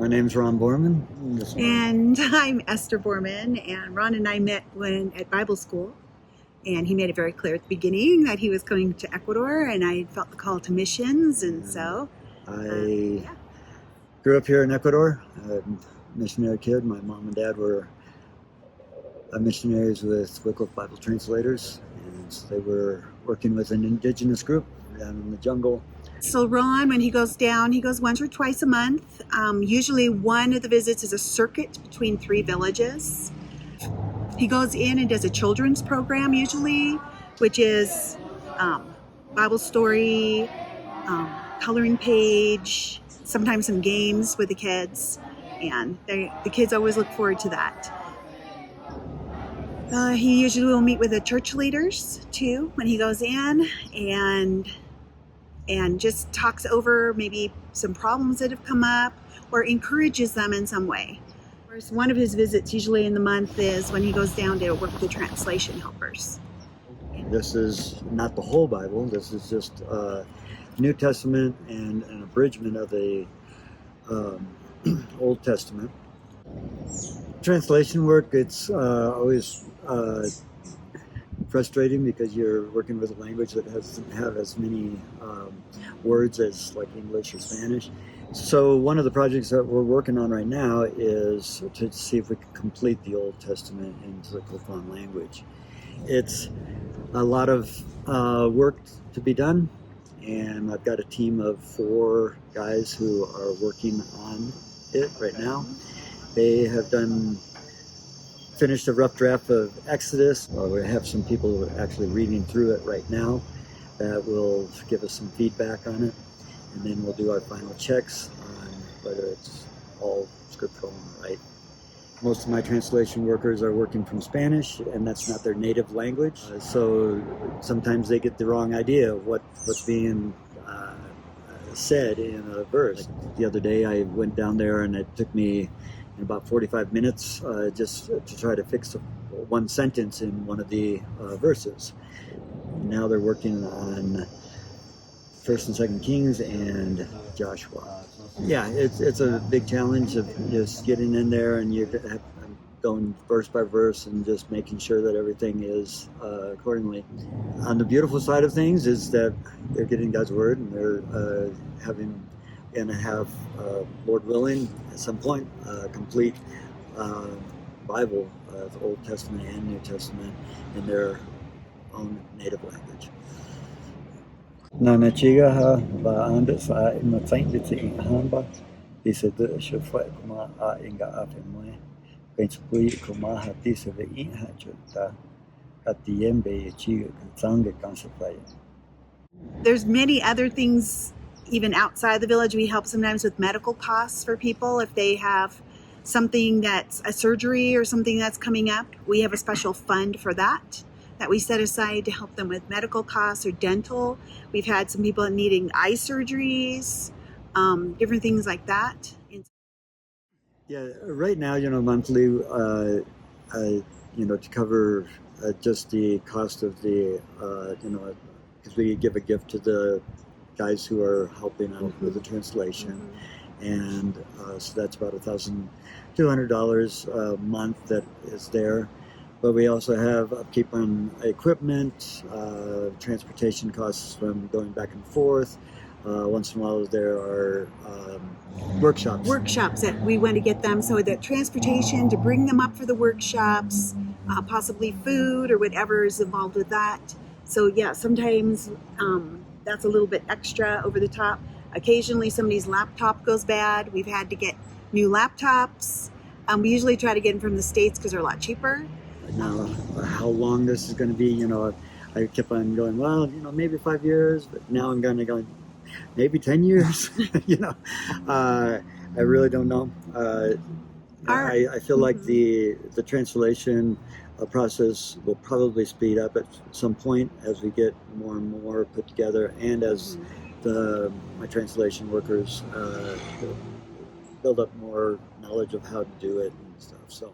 My name's Ron Borman. And I'm Esther Borman, and Ron and I met at Bible school, and he made it very clear at the beginning that he was going to Ecuador, and I felt the call to missions, and so I grew up here in Ecuador, a missionary kid. My mom and dad were missionaries with Wycliffe Bible translators, and they were working with an indigenous group down in the jungle. So Ron, when he goes down, he goes once or twice a month. Usually one of the visits is a circuit between 3 villages. He goes in and does a children's program usually, which is Bible story, coloring page, sometimes some games with the kids, and the kids always look forward to that. He usually will meet with the church leaders too when he goes in, and just talks over maybe some problems that have come up or encourages them in some way. Of course, one of his visits usually in the month is when he goes down to work with the translation helpers. This is not the whole Bible. This is just New Testament and an abridgment of the Old Testament. Translation work, it's always frustrating because you're working with a language that doesn't have as many words as like English or Spanish. So one of the projects that we're working on right now is to see if we can complete the Old Testament into the Cofan language. It's a lot of work to be done, and I've got a team of 4 guys who are working on it right now. They have finished a rough draft of Exodus. We have some people who are actually reading through it right now that will give us some feedback on it, and then we'll do our final checks on whether it's all scriptural and right. Most of my translation workers are working from Spanish, and that's not their native language, so sometimes they get the wrong idea of what's being said in a verse. Like the other day I went down there and it took me about 45 minutes just to try to fix one sentence in one of the verses. Now they're working on 1st and 2nd Kings and Joshua. Yeah, it's a big challenge of just getting in there and you're going verse by verse and just making sure that everything is accordingly. On the beautiful side of things is that they're getting God's word, and they're going to have, Lord willing, at some point, complete Bible, the Old Testament and New Testament, in their own native language. Nanachiga ha ba anda sa ina tsain de ti hamba isa de shfa kuma a inga afemwe pensui kuma ha ti se ve in ha chuta katiembe chiga tsanga kansafai. There's many other things even outside the village. We help sometimes with medical costs for people if they have something that's a surgery or something that's coming up. We have a special fund for that we set aside to help them with medical costs or dental. We've had some people needing eye surgeries, different things like that. Yeah, right now, monthly, to cover just the cost of the, because we give a gift to the guys who are helping out with the translation, and so that's about $1,200 a month that is there. But we also have upkeep on equipment, transportation costs from going back and forth. Once in a while there are workshops. Workshops that we want to get them, so that transportation to bring them up for the workshops, possibly food or whatever is involved with that. So yeah, sometimes that's a little bit extra over the top. Occasionally somebody's laptop goes bad. We've had to get new laptops. We usually try to get them from the States because they're a lot cheaper. Now, how long this is going to be, I kept on going, well, maybe 5 years, but now I'm going to go, maybe 10 years, I really don't know. I feel like the translation process will probably speed up at some point as we get more and more put together, and as my translation workers build up more knowledge of how to do it and stuff. So.